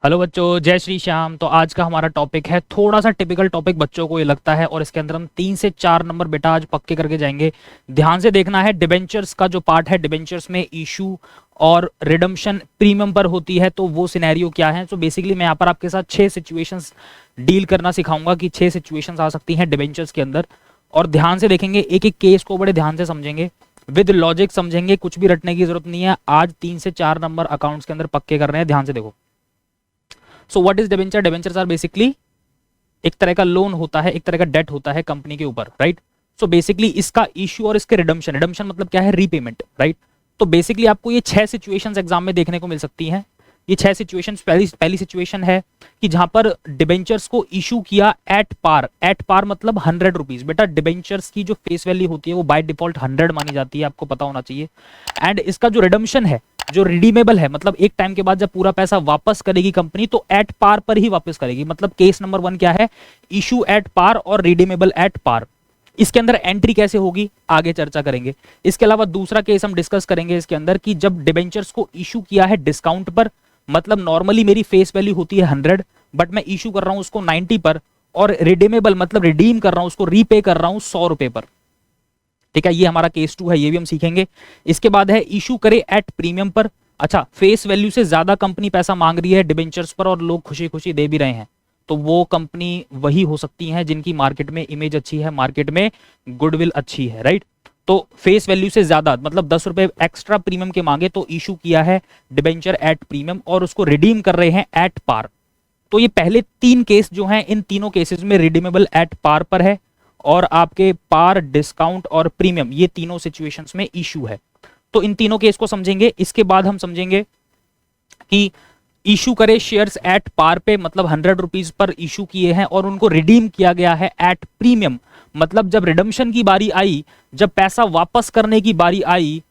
Hello बच्चों, जय श्री श्याम। तो आज का हमारा टॉपिक है थोड़ा सा टिपिकल टॉपिक बच्चों को ये लगता है, और इसके अंदर हम 3 से 4 नंबर बेटा आज पक्के करके जाएंगे। ध्यान से देखना है। डिबेंचर्स का जो पार्ट है, डिबेंचर्स में इशू और रिडम्पशन प्रीमियम पर होती है, तो वो सिनेरियो क्या है। तो बेसिकली मैं यहाँ पर आपके साथ 6 सिचुएशंस डील करना सिखाऊंगा कि 6 सिचुएशंस आ सकती हैं डिबेंचर्स के अंदर, और ध्यान से देखेंगे, एक एक केस को बड़े ध्यान से समझेंगे, विद लॉजिक समझेंगे, कुछ भी रटने की जरूरत नहीं है। आज 3 से 4 नंबर अकाउंट्स के अंदर पक्के कर रहे हैं, ध्यान से देखो। So what is debenture? Debentures are basically एक तरह का लोन होता है, एक तरह का डेट होता है कंपनी के ऊपर, राइट। सो बेसिकली इसका इश्यू और इसके रिडम्पशन, रिडम्पशन मतलब क्या है? Repayment, right. तो बेसिकली आपको ये 6 सिचुएशंस एग्जाम में देखने को मिल सकती हैं। ये 6 सिचुएशंस, पहली सिचुएशन है कि जहां पर डिबेंचर्स को इशू किया एट पार। एट पार मतलब 100 रुपीज। बेटा डिबेंचर्स की जो फेस वैल्यू होती है वो बाय डिफॉल्ट 100 मानी जाती है, आपको पता होना चाहिए। एंड इसका जो रिडम्पशन है, जो रिडीमेबल है, मतलब एक टाइम के बाद जब पूरा पैसा वापस करेगी कंपनी तो एट पार पर ही वापस करेगी। मतलब केस नंबर 1 क्या है? इशू एट पार और रिडीमेबल एट पार। इसके अंदर एंट्री कैसे होगी आगे चर्चा करेंगे। इसके अलावा दूसरा केस हम डिस्कस करेंगे इसके अंदर कि जब डिबेंचर्स को इशू किया है डिस्काउंट पर, मतलब नॉर्मली मेरी फेस वैल्यू होती है 100, बट मैं इशू कर रहा हूं उसको 90 पर, और रिडीमेबल मतलब रिडीम कर रहा हूं उसको, रीपे कर रहा हूं 100 रुपए पर। ठीक है, ये हमारा केस 2 है, ये भी हम सीखेंगे। इसके बाद है इशू करे एट प्रीमियम पर। अच्छा, फेस वैल्यू से ज्यादा कंपनी पैसा मांग रही है डिबेंचर्स पर और लोग खुशी खुशी दे भी रहे हैं, तो वो कंपनी वही हो सकती है जिनकी मार्केट में इमेज अच्छी है, मार्केट में गुडविल अच्छी है, राइट। तो फेस वैल्यू से ज्यादा मतलब 10 रुपए एक्स्ट्रा प्रीमियम के मांगे तो इशू किया है डिबेंचर एट प्रीमियम और उसको रिडीम कर रहे हैं एट पार। तो ये पहले 3 केस जो हैं, इन तीनों केसेस में रिडीमेबल एट पार पर है, और आपके पार, डिस्काउंट और प्रीमियम, ये तीनों सिचुएशंस में इशू है। तो इन तीनों केस को समझेंगे। इसके बाद हम समझेंगे कि इशू करे शेयर्स एट पार पे, मतलब 100 रुपीज पर इशू किए हैं और उनको रिडीम किया गया है एट प्रीमियम, मतलब जब रिडम्पशन की बारी आई, जब पैसा वापस करने की बारी आई,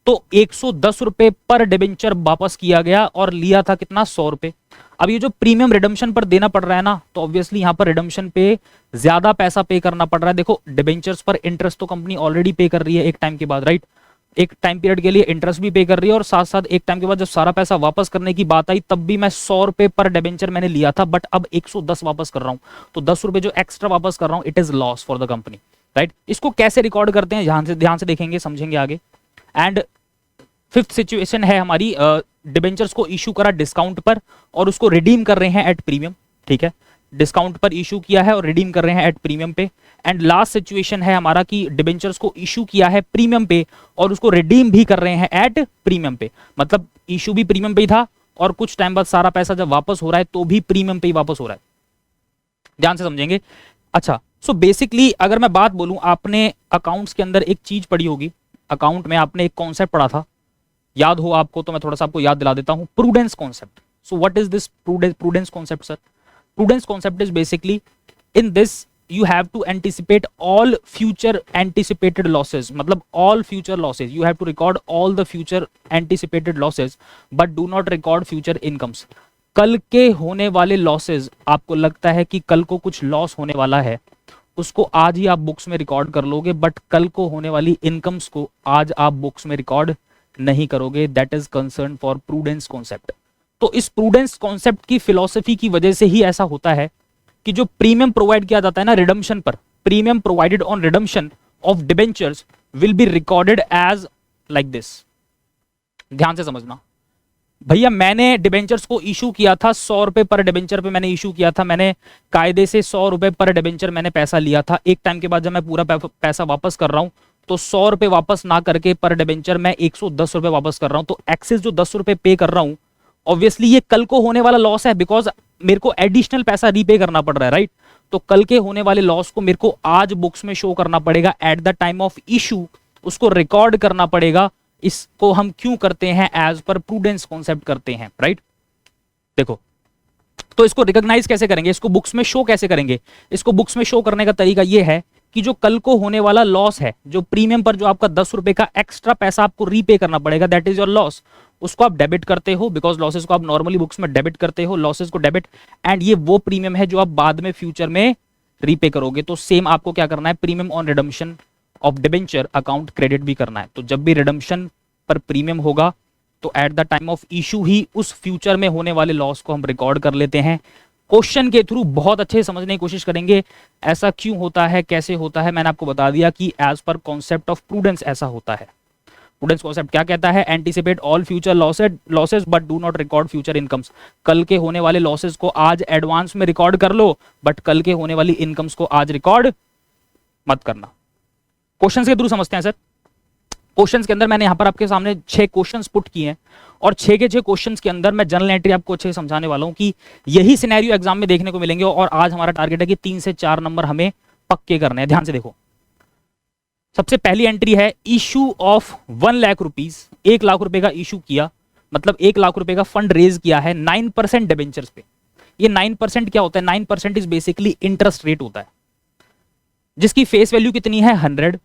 तो 110 रुपए पर डिबेंचर वापस किया गया और लिया था कितना? 100 रुपए। अब ये जो प्रीमियम रिडम्पशन पर देना पड़ रहा है ना, तो ऑब्वियसली यहां पर रिडम्पशन पे ज्यादा पैसा पे करना पड़ रहा है। देखो डिबेंचर्स पर इंटरेस्ट तो कंपनी ऑलरेडी पे कर रही है एक टाइम के बाद, राइट। एक टाइम पीरियड के लिए इंटरेस्ट भी पे कर रही है, और साथ साथ एक टाइम के बाद जब सारा पैसा वापस करने की बात आई तब भी मैं 100 रुपए पर डिबेंचर मैंने लिया था, बट अब 110 वापस कर रहा हूं। तो 10 रुपए जो एक्स्ट्रा वापस कर रहा हूं, it is loss for the company, right. इसको कैसे रिकॉर्ड करते हैं ध्यान से देखेंगे, समझेंगे आगे। एंड 5th सिचुएशन है हमारी, डिबेंचर्स को इशू करा डिस्काउंट पर और उसको रिडीम कर रहे हैं एट प्रीमियम। ठीक है, डिस्काउंट पर इशू किया है और रिडीम कर रहे हैं एट प्रीमियम पे। एंड लास्ट सिचुएशन है हमारा कि डिबेंचर्स को इशू किया है प्रीमियम पे और उसको रिडीम भी कर रहे हैं एट प्रीमियम पे, मतलब इशू भी प्रीमियम पे ही था और कुछ टाइम बाद सारा पैसा जब वापस हो रहा है तो भी प्रीमियम पे ही वापस हो रहा है। ध्यान से समझेंगे। अच्छा, सो बेसिकली अगर मैं बात बोलूं, आपने अकाउंट्स के अंदर एक चीज पढ़ी होगी, अकाउंट में आपने एक कॉन्सेप्ट पढ़ा था, याद हो आपको तो मैं थोड़ा सा आपको याद दिला देता हूं, prudence concept. So what is this prudence concept sir? Prudence concept is basically, in this you have to anticipate all future anticipated losses, मतलब all future losses, you have to record all the future anticipated losses but do not record future incomes। कल के होने वाले losses, आपको लगता है कि कल को कुछ लॉस होने वाला है, उसको आज ही आप बुक्स में रिकॉर्ड कर लोगे, बट कल को होने वाली इनकम्स को आज आप बुक्स में रिकॉर्ड नहीं करोगे। That is concern for prudence concept. तो इस प्रूडेंस कॉन्सेप्ट की फिलॉसफी की वजह से ही ऐसा होता है कि जो प्रीमियम प्रोवाइड किया जाता है ना रिडम्पशन पर, premium provided on redemption of debentures will be recorded as like this. ध्यान से समझना भैया, मैंने डिबेंचर्स को इशू किया था 100 रुपए पर डिबेंचर पे मैंने इशू किया था, मैंने कायदे से 100 रुपए पर डिबेंचर मैंने पैसा लिया था। एक टाइम के बाद जब मैं पूरा पैसा वापस कर रहा हूं तो 100 रुपए वापस ना करके पर डिबेंचर मैं 110 रुपए वापस कर रहा हूं। तो एक्सेस जो 10 रुपए पे कर रहा हूं, ऑब्वियसली ये कल को होने वाला लॉस है, बिकॉज मेरे को एडिशनल पैसा रीपे करना पड़ रहा है, राइट। तो कल के होने वाले लॉस को मेरे को आज बुक्स में शो करना पड़ेगा eight the time of issue, उसको रिकॉर्ड करना पड़ेगा। इसको हम क्यों करते हैं? एज पर प्रूडेंस कॉन्सेप्ट करते हैं, राइट। देखो, तो इसको रिकॉग्नाइज कैसे करेंगे, इसको बुक्स में शो कैसे करेंगे? इसको बुक्स में शो करने का तरीका यह है कि जो कल को होने वाला लॉस है, जो प्रीमियम पर जो आपका 10 रुपए का एक्स्ट्रा पैसा आपको रीपे करना पड़ेगा, दैट इज योर लॉस, उसको आप डेबिट करते हो, बिकॉज लॉसेस को आप नॉर्मली बुक्स में डेबिट करते हो, लॉसेस को डेबिट। एंड ये वो प्रीमियम है जो आप बाद में फ्यूचर में रीपे करोगे। तो सेम आपको क्या करना है, premium on redemption of debenture account credit भी करना है। तो जब भी रिडम्पशन पर प्रीमियम होगा तो at the time of issue ही उस फ्यूचर में होने वाले लॉस को हम रिकॉर्ड कर लेते हैं। क्वेश्चन के थ्रू बहुत अच्छे से समझने की कोशिश करेंगे ऐसा क्यों होता है, कैसे होता है। मैंने आपको बता दिया कि as per concept of prudence ऐसा होता है। प्रूडेंस कॉन्सेप्ट क्या कहता है? Anticipate all future losses but do not record future incomes. कल के होने वाले लॉसेस को आज एडवांस में रिकॉर्ड कर लो, बट कल के होने वाली इनकम्स को आज रिकॉर्ड मत करना। क्वेश्चंस के थ्रू समझते हैं सर। क्वेश्चंस के अंदर मैंने यहां पर आपके सामने 6 क्वेश्चंस पुट किए हैं और 6 के 6 क्वेश्चंस के अंदर मैं जनरल एंट्री आपको अच्छे से समझाने वाला हूं कि यही सिनेरियो एग्जाम में देखने को मिलेंगे। और आज हमारा टारगेट है कि 3 से 4 नंबर हमें पक्के करने हैं। ध्यान से देखो, सबसे पहली एंट्री है issue of 1 lakh rupees. 1 lakh रुपए का इशू किया, मतलब 1 लाख रुपए का फंड रेज किया है 9% डिबेंचर्स पे। ये 9% क्या होता है? 9% इज बेसिकली इंटरेस्ट रेट होता है, जिसकी फेस वैल्यू कितनी है? 100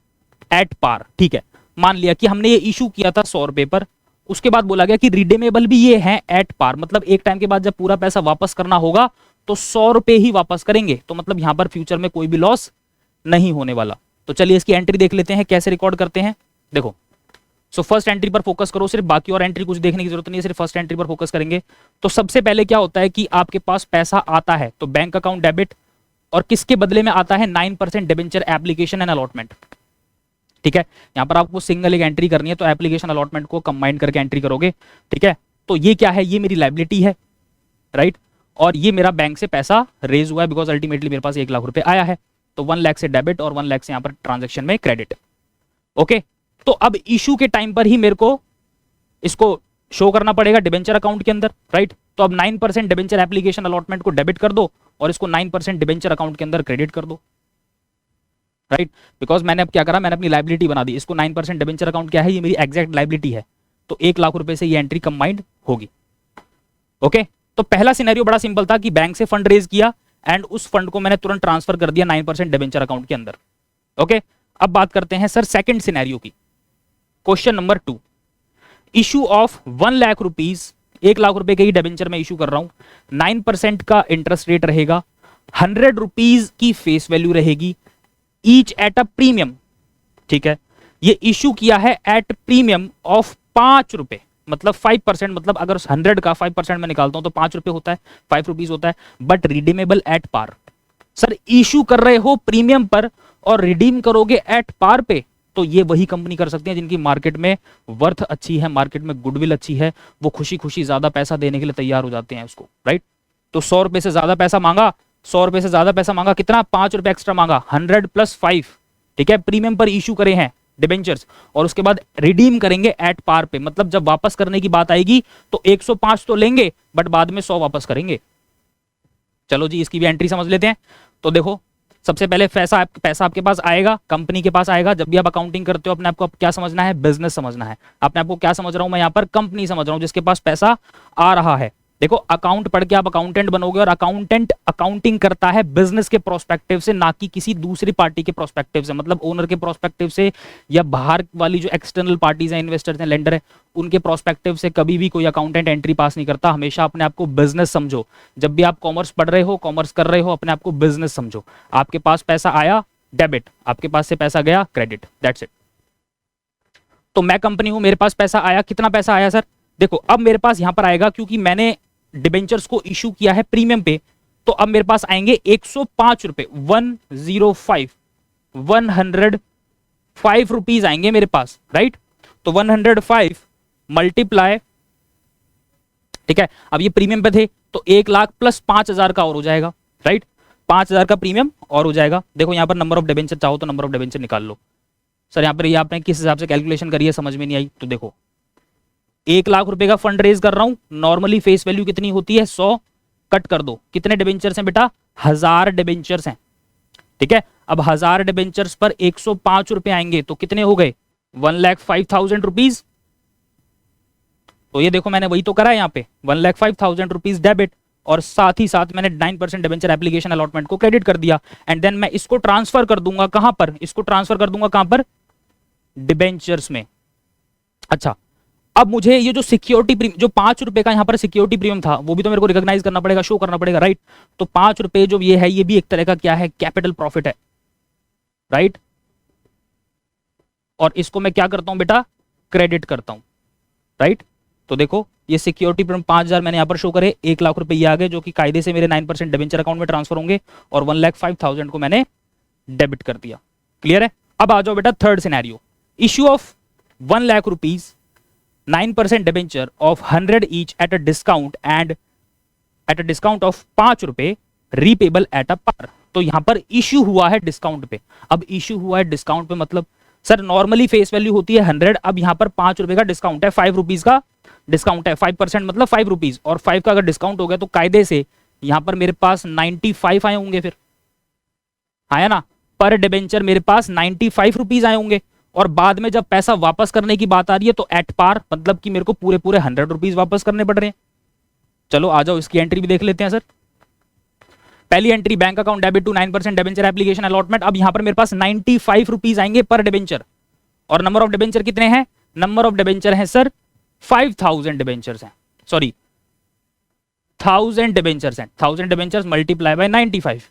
एट पार। ठीक है, मान लिया कि हमने ये इशू किया था 100 रुपए पर, उसके बाद बोला गया कि रिडीमेबल भी ये है एट पार, मतलब एक टाइम के बाद जब पूरा पैसा वापस करना होगा तो 100 रुपए ही वापस करेंगे। तो मतलब यहां पर फ्यूचर में कोई भी लॉस नहीं होने वाला। तो चलिए इसकी एंट्री देख लेते हैं कैसे रिकॉर्ड करते हैं। देखो, सो फर्स्ट एंट्री पर फोकस करो, सिर्फ बाकी और एंट्री कुछ देखने की जरूरत नहीं है, सिर्फ फर्स्ट एंट्री पर फोकस करेंगे। तो सबसे पहले क्या होता है कि आपके पास पैसा आता है तो बैंक अकाउंट डेबिट, और किसके बदले में आता है? 9% डिबेंचर एप्लीकेशन एंड अलॉटमेंट। ठीक है, यहां पर आपको सिंगल एक एंट्री करनी है तो एप्लीकेशन अलॉटमेंट को कंबाइन करके एंट्री करोगे। ठीक है, तो ये क्या है? ये मेरी लायबिलिटी है, राइट। और ये मेरा बैंक से पैसा रेज हुआ है बिकॉज अल्टीमेटली मेरे पास 1 लाख रुपए आया है। तो 1 लाख से डेबिट और 1 लाख से यहां पर ट्रांजेक्शन में क्रेडिट। ओके, तो अब इशू के टाइम पर ही मेरे को इसको शो करना पड़ेगा डिबेंचर अकाउंट के अंदर, राइट। तो अब 9% डिबेंचर एप्लीकेशन अलॉटमेंट को डेबिट कर दो और इसको 9% डिबेंचर अकाउंट के अंदर क्रेडिट कर दो, राइट। बिकॉज मैंने अब क्या करा? मैंने अपनी लायबिलिटी बना दी। इसको 9% डिबेंचर अकाउंट क्या है? ये मेरी एग्जैक्ट लायबिलिटी है। तो 1 लाख रुपए से ये एंट्री कंबाइंड होगी। ओके, तो पहला सिनेरियो बड़ा सिंपल था कि बैंक से फंड रेज किया एंड उस फंड को मैंने तुरंत ट्रांसफर कर दिया 9% डिबेंचर अकाउंट के अंदर। ओके, अब बात करते हैं सर सेकंड सिनेरियो की। Question number 2, issue of 1 lakh rupees. 1 lakh रुपए के ही डिबेंचर में इशू कर रहा हूं, 9% का इंटरेस्ट रेट रहेगा, 100 रुपीज की फेस वैल्यू रहेगी, ईच एट अ प्रीमियम। ठीक है, ये इशू किया है एट प्रीमियम ऑफ 5 रुपए, मतलब 5%, मतलब अगर 100 का 5% में निकालता हूं तो 5 रुपए होता है, 5 रुपीज होता है, but redeemable at par. Sir issue कर रहे हो प्रीमियम पर और रिडीम करोगे एट पार पे, तो ये वही कंपनी कर सकती है जिनकी मार्केट में वर्थ अच्छी है, मार्केट में गुडविल अच्छी है, वो खुशी खुशी ज्यादा पैसा देने के लिए तैयार हो जाते हैं उसको, राइट। तो 100 रुपए से ज्यादा पैसा मांगा, 100 रुपए से ज्यादा पैसा मांगा, कितना? 5 रुपए एक्स्ट्रा मांगा, 100 + 5। ठीक है, प्रीमियम पर इशू करे हैं डिबेंचर्स और उसके बाद रिडीम करेंगे एट पार पे, मतलब जब वापस करने की बात आएगी तो 105 तो लेंगे बट बाद में 100 वापस करेंगे। चलो जी, इसकी भी एंट्री समझ लेते हैं। तो देखो, सबसे पहले पैसा आपके पास आएगा, कंपनी के पास आएगा। जब भी आप अकाउंटिंग करते हो अपने आपको क्या समझना है? बिजनेस समझना है। अपने आपको क्या समझ रहा हूं मैं यहाँ पर? कंपनी समझ रहा हूं जिसके पास पैसा आ रहा है। देखो, अकाउंट पढ़ के आप अकाउंटेंट बनोगे और अकाउंटेंट अकाउंटिंग करता है बिजनेस के प्रोस्पेक्टिव से, ना कि किसी दूसरी पार्टी के प्रोस्पेक्टिव से, मतलब ओनर के प्रोस्पेक्टिव से या बाहर वाली जो एक्सटर्नल पार्टीज हैं, इन्वेस्टर्स हैं, लेंडर है, उनके प्रोस्पेक्टिव से कभी भी कोई अकाउंटेंट एंट्री पास नहीं करता। हमेशा अपने आप को बिजनेस समझो। जब भी आप कॉमर्स पढ़ रहे हो, कॉमर्स कर रहे हो, अपने आप को बिजनेस समझो। आपके पास पैसा आया डेबिट, आपके पास से पैसा गया क्रेडिट, दैट्स इट। तो मैं कंपनी हूं, मेरे पास पैसा आया, कितना पैसा आया सर? देखो, अब मेरे पास यहां पर आएगा क्योंकि मैंने डिबेंचर्स को इशू किया है प्रीमियम पे, तो अब मेरे पास आएंगे 105 रुपए, 105 रुपीज आएंगे मेरे पास, राइट। तो 105 मल्टीप्लाई, ठीक है, अब ये प्रीमियम पे थे तो 1 लाख + 5,000 का और हो जाएगा, राइट। 5,000 का प्रीमियम और हो जाएगा। देखो यहां पर नंबर ऑफ डिबेंचर, चाहो तो नंबर ऑफ डिबेंचर निकाल लो। सर यहां पर ये आपने किस हिसाब से कैलकुलेशन करी है समझ में नहीं आई, तो देखो 1 लाख रुपए का फंड रेज कर रहा हूं, नॉर्मली फेस वैल्यू कितनी होती है? 100, कट कर दो, कितने डिबेंचर्स हैं बेटा? 1000 डिबेंचर्स हैं। ठीक है, अब 1000 डिबेंचर्स पर 105 रुपए आएंगे तो कितने हो गए? 1,05,000 रुपीज। तो ये देखो मैंने वही तो करा है यहाँ पे, 1,05,000 रुपीज डेबिट और साथ ही साथ मैंने 9% डिबेंचर एप्लीकेशन अलॉटमेंट को क्रेडिट कर दिया एंड देन मैं इसको ट्रांसफर कर दूंगा कहां पर? इसको ट्रांसफर कर दूंगा कहां पर? डिबेंचर्स में। अच्छा, अब मुझे ये जो सिक्योरिटी प्रीमियम, जो 5 रुपए का यहां पर सिक्योरिटी प्रीमियम था, वो भी तो मेरे को रिकॉग्नाइज करना पड़ेगा, शो करना पड़ेगा, राइट। तो 5 रुपए जो ये है, ये भी एक तरह का क्या है? कैपिटल प्रॉफिट है, राइट। और इसको मैं क्या करता हूं बेटा? क्रेडिट करता हूं, राइट। तो देखो ये सिक्योरिटी प्रीमियम 5,000 मैंने यहाँ पर शो करे, 1 लाख रुपए ये आ गए जो कि कायदे से मेरे 9% डिबेंचर अकाउंट में ट्रांसफर होंगे, और 1,05,000 को मैंने डेबिट कर दिया। क्लियर है? अब आ जाओ बेटा third scenario, issue of 1 lakh rupees 9% debenture of 100 each at a discount and at a discount of 5 रुपए रीपेबल एट अ पार। तो यहां पर इश्यू हुआ है डिस्काउंट पे। अब इश्यू हुआ है डिस्काउंट पे मतलब सर नॉर्मली फेस वैल्यू होती है 100, अब यहां पर 5 रुपए का डिस्काउंट है, 5 रुपीज का डिस्काउंट है, 5% मतलब 5 रुपीज, और 5 का अगर डिस्काउंट हो गया तो कायदे से यहां पर मेरे पास 95 आए होंगे, फिर आया ना, पर डिबेंचर मेरे पास 95 रुपीज आए होंगे। और बाद में जब पैसा वापस करने की बात आ रही है तो एट पार, मतलब कि मेरे को पूरे पूरे 100 रुपीज वापस करने पड़ रहे हैं। चलो आ जाओ इसकी एंट्री भी देख लेते हैं सर। पहली entry, bank account debit to 9% debenture application allotment. अब यहां पर मेरे पास 95 रुपीज आएंगे पर डिबेंचर, और नंबर ऑफ डिबेंचर कितने हैं? नंबर ऑफ डिबेंचर है सर 5000 डिबेंचर्स हैं, सॉरी 1000 डिबेंचर्स हैं, 1000 डिबेंचर्स मल्टीप्लाई बाय 95,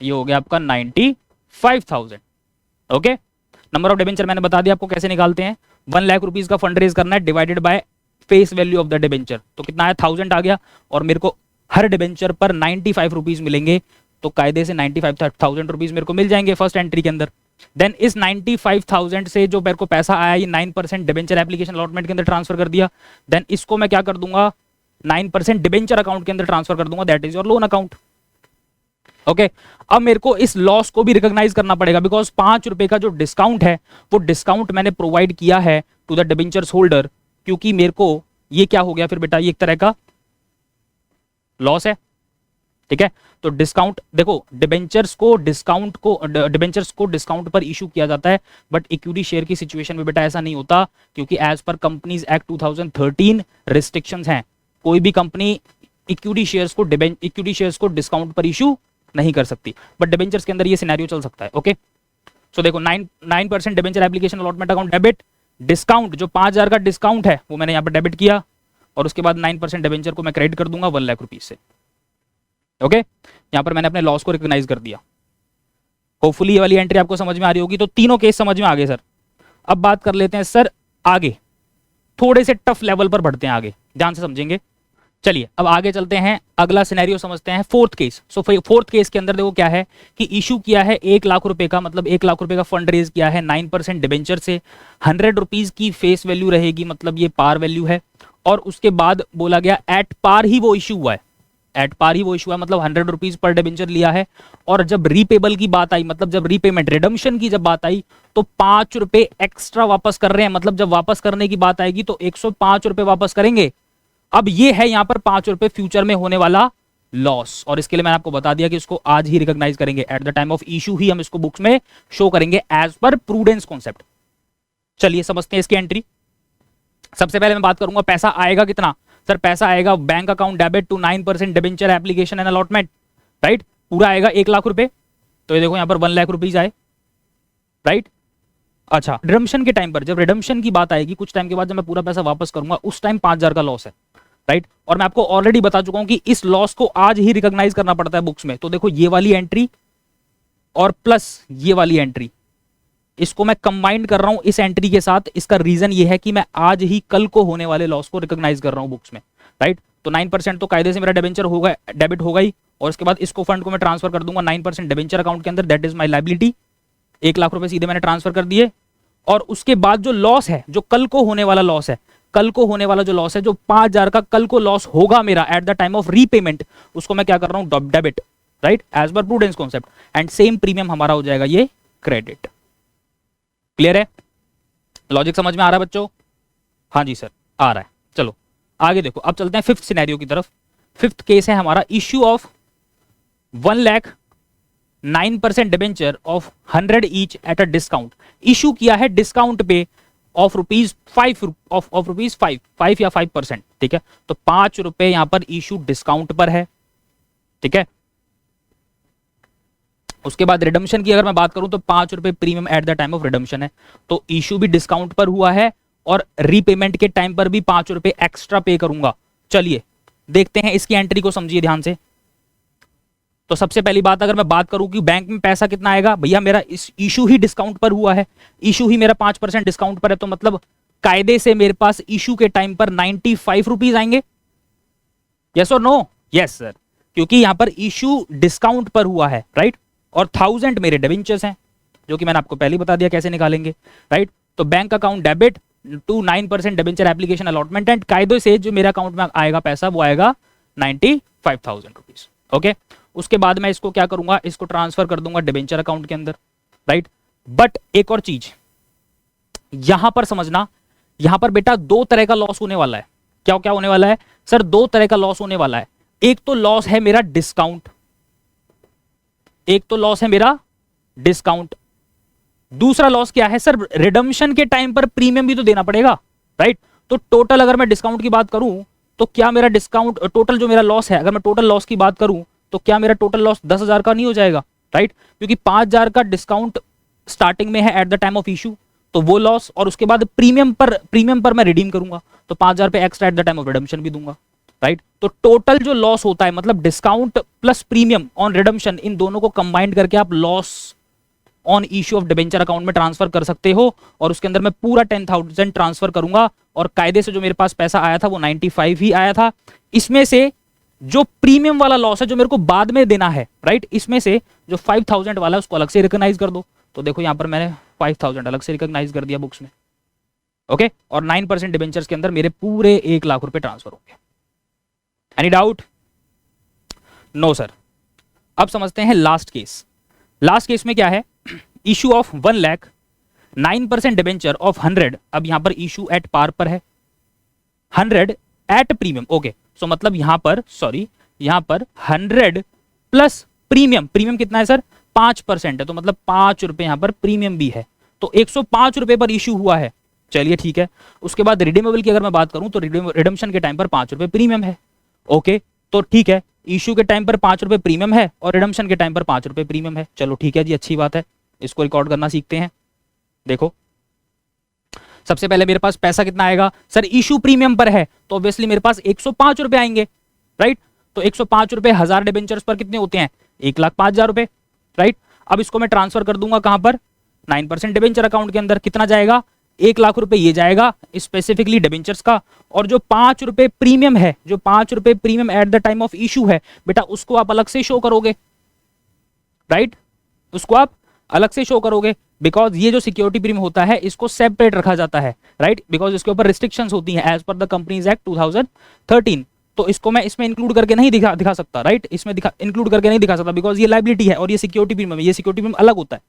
ये हो गया आपका 95,000। ओके, नंबर ऑफ डिबेंचर मैंने बता दिया आपको कैसे निकालते हैं। 1 लाख रुपीज का फंड रेज करना है, divided by face value of the debenture, तो कितना आया 1000 आ गया, और मेरे को हर डिबेंचर पर 95 रुपीज मिलेंगे, तो कायदे से 95,000 रुपीज मेरे को मिल जाएंगे फर्स्ट एंट्री के अंदर। देन इस 95,000 से जो मेरे को पैसा आया ये 9% डिबेंचर एप्लीकेशन अलॉटमेंट के अंदर ट्रांसफर कर दिया। देन इसको मैं क्या कर दूंगा, 9% डिबेंचर अकाउंट के अंदर ट्रांसफर कर दूंगा, that is your loan account. Okay, अब मेरे को इस लॉस को भी रिकॉग्नाइज करना पड़ेगा, बिकॉज 5 रुपए का जो डिस्काउंट है वो डिस्काउंट मैंने प्रोवाइड किया है टू द डिबेंचर्स होल्डर, क्योंकि मेरे को ये क्या हो गया फिर बेटा, ये एक तरह का लॉस है। ठीक है, तो डिस्काउंट देखो, डिबेंचर्स को डिस्काउंट पर इशू किया जाता है, बट इक्विटी शेयर की सिचुएशन में बेटा ऐसा नहीं होता, क्योंकि as per companies act 2013 restrictions हैं, कोई भी कंपनी इक्विटी शेयर्स को डिस्काउंट पर इशू नहीं कर सकती, बट डिबेंचर्स के अंदर ये सिनेरियो चल सकता है। ओके, सो देखो 9% debenture application allotment account debit, discount जो 5,000 का डिस्काउंट है वो मैंने यहाँ पर डेबिट किया, और उसके बाद 9% डिबेंचर को मैं क्रेडिट कर दूंगा 1 लाख रुपीज से। ओके, यहां पर मैंने अपने लॉस को रिकॉग्नाइज कर दिया। होपफुली ये वाली एंट्री आपको समझ में आ रही होगी। तो तीनों केस समझ में आ गए सर। अब बात कर लेते हैं सर आगे, थोड़े से टफ लेवल पर बढ़ते हैं आगे, ध्यान से समझेंगे। चलिए अब आगे चलते हैं, अगला सिनेरियो समझते हैं, फोर्थ केस। सो फोर्थ केस के अंदर देखो क्या है कि इशू किया है 1 लाख रुपए का, मतलब 1 लाख रुपए का फंड रेज किया है 9% डिबेंचर से, 100 रुपीज की फेस वैल्यू रहेगी, मतलब ये पार वैल्यू है, और उसके बाद बोला गया एट पार ही वो इशू हुआ है, एट पार ही वो इशू है, मतलब 100 रुपीज पर डिबेंचर लिया है, और जब रीपेबल की बात आई, मतलब जब रीपेमेंट रिडम्पशन की जब बात आई तो 5 रुपए एक्स्ट्रा वापस कर रहे हैं, मतलब जब वापस करने की बात आएगी तो 105 रुपए वापस करेंगे। अब ये है यहां पर 5 रुपए फ्यूचर में होने वाला लॉस, और इसके लिए मैंने आपको बता दिया कि इसको आज ही रिकॉग्नाइज करेंगे, at the time of issue ही हम इसको बुक्स में शो करेंगे एज पर प्रूडेंस कॉन्सेप्ट। चलिए समझते हैं इसकी एंट्री। सबसे पहले मैं बात करूंगा पैसा आएगा कितना। सर पैसा आएगा bank account debit to 9% debenture application and allotment, right, पूरा आएगा 1 लाख रुपए। तो ये देखो यहां पर 1 लाख रुपीज आए, राइट। अच्छा, रिडम्पशन के टाइम पर, जब रिडम्पशन की बात आएगी कुछ टाइम के बाद, जब मैं पूरा पैसा वापस करूंगा उस टाइम 5,000 का लॉस है, राइट। और मैं आपको ऑलरेडी बता चुका हूं कि इस लॉस को आज ही रिकॉग्नाइज करना पड़ता है बुक्स में। तो देखो ये वाली एंट्री और प्लस ये वाली एंट्री, इसको मैं कंबाइन कर रहा हूं इस एंट्री के साथ। इसका रीजन ये है कि मैं आज ही कल को होने वाले लॉस को रिकॉग्नाइज कर रहा हूं बुक्स में, राइट। तो 9% तो कायदे से मेरा डिबेंचर होगा, डेबिट होगा ही, और उसके बाद इसको फंड को मैं ट्रांसफर कर दूंगा 9% डिबेंचर अकाउंट के अंदर, that is my liability. 1 lakh रुपए सीधे मैंने ट्रांसफर कर दिए, और उसके बाद जो लॉस है, जो कल को होने वाला लॉस है, कल को होने वाला जो लॉस है, जो 5,000 का कल को लॉस होगा मेरा at the time of repayment, उसको मैं क्या कर रहा हूं, debit, right, as per prudence concept, and same premium हमारा हो जाएगा ये क्रेडिट। क्लियर है? लॉजिक समझ में आ रहा है बच्चों? हाँ जी सर आ रहा है। चलो आगे देखो, अब चलते हैं फिफ्थ सिनेरियो की तरफ। फिफ्थ केस है हमारा issue of 1 lakh 9% debenture of 100 each at a discount. Issue किया है डिस्काउंट पे ऑफ रुपीज 5 या 5%, ठीक है। तो 5 रुपए यहां पर इशू डिस्काउंट पर है, ठीक है। उसके बाद रिडम्पशन की अगर मैं बात करूं तो 5 रुपए premium eight the time of redemption है, तो इशू भी डिस्काउंट पर हुआ है, और रीपेमेंट के टाइम पर भी 5 रुपए एक्स्ट्रा पे करूंगा। चलिए देखते हैं इसकी एंट्री को, समझिए ध्यान से। तो सबसे पहली बात अगर मैं बात करूं कि बैंक में पैसा कितना आएगा, भैया मेरा इस इशू ही डिस्काउंट पर हुआ है, इशू ही मेरा 5% डिस्काउंट पर है, तो मतलब कायदे से मेरे पास इशू के टाइम पर 95 रुपीज आएंगे। यस और नो? यस सर, क्योंकि यहां पर इशू डिस्काउंट पर हुआ है, राइट। और 1000 मेरे डिबेंचर्स हैं, जो कि मैंने आपको पहले बता दिया कैसे निकालेंगे, राइट। तो bank account debit to 9% debenture application allotment, and कायदे से जो मेरा अकाउंट में आएगा पैसा वो आएगा 95,000 रुपीज। ओके, उसके बाद मैं इसको क्या करूंगा, इसको ट्रांसफर कर दूंगा डिबेंचर अकाउंट के अंदर, राइट। बट एक और चीज यहां पर समझना, यहां पर बेटा दो तरह का लॉस होने वाला है। क्या क्या होने वाला है सर? दो तरह का लॉस होने वाला है। एक तो लॉस है मेरा डिस्काउंट, एक तो लॉस है मेरा डिस्काउंट। दूसरा लॉस क्या है सर? रिडम्पशन के टाइम पर प्रीमियम भी तो देना पड़ेगा, राइट। तो टोटल अगर मैं डिस्काउंट की बात करूं तो क्या मेरा डिस्काउंट टोटल जो मेरा लॉस है, अगर मैं टोटल लॉस की बात करूं तो क्या मेरा टोटल लॉस 10,000 का नहीं हो जाएगा, राइट। क्योंकि 5,000 का डिस्काउंट स्टार्टिंग में है eight the time of issue, तो वो लॉस, और उसके बाद प्रीमियम पर मैं रिडीम करूंगा तो 5,000 पे extra eight the time of redemption भी दूंगा, राइट। तो टोटल जो लॉस होता है, मतलब discount plus premium on redemption, इन दोनों को कंबाइंड करके आप loss on issue of debenture account में ट्रांसफर कर सकते हो, और उसके अंदर मैं पूरा 10,000 ट्रांसफर करूंगा, और कायदे से जो मेरे पास पैसा आया था वो 95 ही आया था। इसमें से जो प्रीमियम वाला लॉस है जो मेरे को बाद में देना है, राइट, इसमें से जो 5,000 वाला है उसको अलग से रिकॉग्नाइज कर दो। तो देखो यहां पर मैंने 5,000 अलग से रिकॉग्नाइज कर दिया बुक्स में, ओके। और 9% डिबेंचर्स के अंदर मेरे पूरे 1 लाख रुपए ट्रांसफर होंगे। Any doubt? No sir. अब समझते हैं लास्ट केस। लास्ट केस में क्या है? Issue of 1 lakh, 9% debenture of 100। अब यहां पर इशू एट पार पर है, 100 एट प्रीमियम, ओके। सो मतलब यहां पर 100 प्लस प्रीमियम, प्रीमियम कितना है सर? 5% है, तो मतलब 5 रुपए यहां पर प्रीमियम भी है, तो 105 रुपए पर इशू हुआ है। चलिए ठीक है। उसके बाद रिडीमेबल की अगर मैं बात करूं तो रिडम्पशन के टाइम पर 5 रुपए प्रीमियम है, ओके। तो ठीक है, इशू के टाइम पर 5 रुपए प्रीमियम है और रिडम्पशन के टाइम पर 5 रुपए प्रीमियम है। चलो ठीक है जी, अच्छी बात है, इसको रिकॉर्ड करना सीखते हैं। देखो सबसे पहले मेरे पास पैसा कितना आएगा सर? इशू प्रीमियम पर है तो ऑब्वियसली मेरे पास 105 रुपए आएंगे, राइट। तो 105 रुपए 1000 डिबेंचर्स पर कितने होते हैं? 1,05,000 रुपए, राइट। अब इसको मैं ट्रांसफर कर दूंगा कहां पर? 9% डिबेंचर अकाउंट के अंदर। कितना जाएगा? 1 लाख रुपए ये जाएगा स्पेसिफिकली डिबेंचर्स का, और जो 5 रुपए प्रीमियम है, जो 5 रुपए premium eight the time of issue है बेटा, उसको आप अलग से शो करोगे, राइट। उसको आप अलग से शो करोगे, बिकॉज ये जो सिक्योरिटी प्रीमियम होता है इसको सेपरेट रखा जाता है, राइट। बिकॉज इसके ऊपर रिस्ट्रिक्शंस होती हैं as per the companies act 2013। तो इसको मैं इसमें इंक्लूड करके नहीं दिखा सकता, राइट। इसमें इंक्लूड करके नहीं दिखा सकता बिकॉज ये लाइबिलिटी है और ये सिक्योरिटी प्रीमियम है, ये सिक्योरिटी प्रीमियम अलग होता है,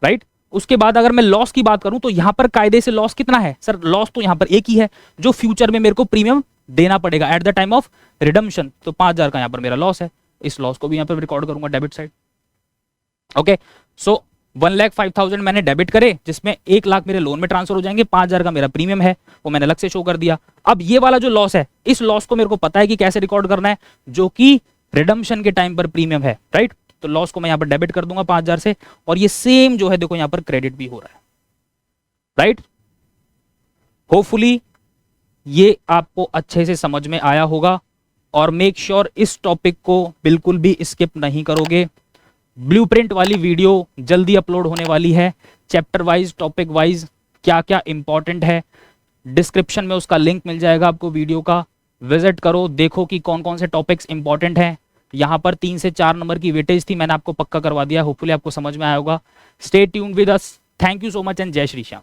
राइट। उसके बाद अगर मैं लॉस की बात करूं तो यहां पर कायदे से लॉस कितना है सर? लॉस तो यहां पर एक ही है, जो फ्यूचर में मेरे को प्रीमियम देना पड़ेगा eight the time of redemption. तो 5,000 का यहां पर मेरा लॉस है, इस लॉस को भी यहां पर रिकॉर्ड करूंगा डेबिट साइड, ओके। सो 1,05,000 मैंने डेबिट करे, जिसमें 1 लाख मेरे लोन में ट्रांसफर हो जाएंगे, 5,000 का मेरा प्रीमियम है वो मैंने अलग से शो कर दिया। अब ये वाला जो लॉस है, इस लॉस को मेरे को पता है कि कैसे रिकॉर्ड करना है, जो कि रिडम्पशन के टाइम पर प्रीमियम है, राइट। तो लॉस को मैं यहां पर डेबिट कर दूंगा 5,000 से, और ये सेम जो है देखो यहां पर क्रेडिट भी हो रहा है, राइट। होपफुली ये आपको अच्छे से समझ में आया होगा, और मेक श्योर इस टॉपिक को बिल्कुल भी स्किप नहीं करोगे। ब्लूप्रिंट वाली वीडियो जल्दी अपलोड होने वाली है, चैप्टर वाइज टॉपिक वाइज क्या क्या इंपॉर्टेंट है, डिस्क्रिप्शन में उसका लिंक मिल जाएगा आपको वीडियो का, विजिट करो, देखो कि कौन कौन से टॉपिक्स इंपॉर्टेंट हैं। यहाँ पर 3 से 4 नंबर की वेटेज थी, मैंने आपको पक्का करवा दिया, होपफुली आपको समझ में आया होगा। Stay tuned with us, thank you so much and जय श्री श्याम।